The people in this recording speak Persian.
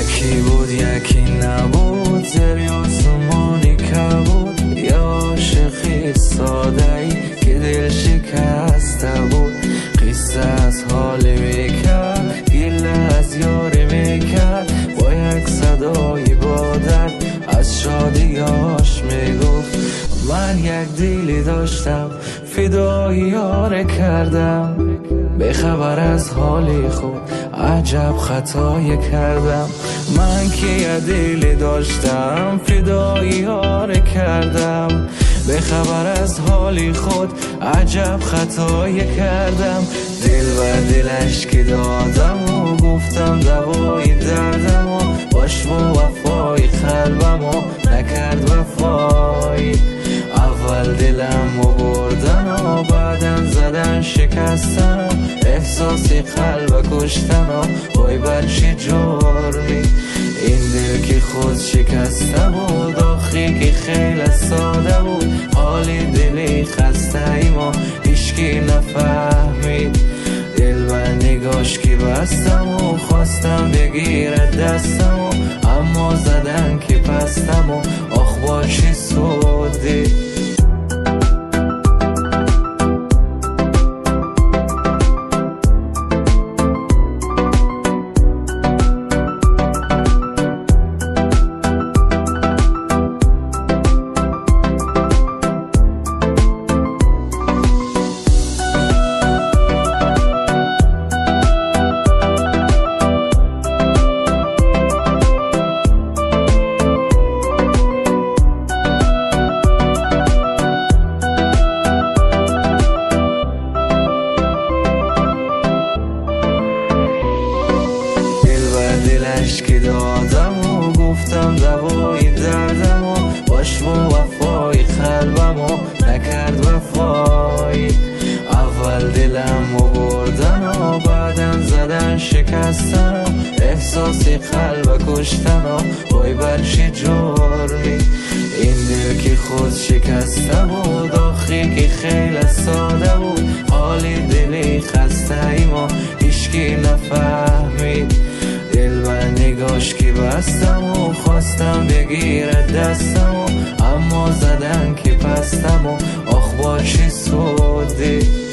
یکی بود یکی نبود، زیر آسمانی کبود، یه عاشقی ساده‌ای که دل شکسته بود. قصه از حالی میکرد، گله از یاری میکرد، با یک صدای با درد از شادیاش میگفت من یک دیلی داشتم فدای یار کردم. به خبر از حالی خود عجب خطایی کردم. من که یه دیلی داشتم فدای یار کردم. به خبر از حالی خود عجب خطایی کردم. دل و دلش که دادم و گفتم دوای دردم و باش و وفای قلبم و نکرد وفای. اول دلم و بردن و بعدم زدن شکستن، احساسی قلب کشتن و وای بر چه جرمی. این دل که خود شکسته بود، آخی که خیلی ساده بود، حالی دلی خسته ایم و هیچکی نفهمید. دل و نگاش که بستم و خواستم بگیرد دستم و اما زدن که پستم و آخ با چه سودی. دلش که دادم و گفتم دوای دردم و باش و وفای قلبم و نکرد وفای. اول دلم و بردن و بعدم زدن شکستن، احساسی قلب کشتن و وای بر چه جرمی. این دل که خود شکسته بود، آخی که خیلی ساده بود، حالی دلی خسته ایم و هیچکی نفهمید. دل و نگاش که بستم و خواستم بگیرد دستم و اما زدن که پستم و آخ با چه سودی.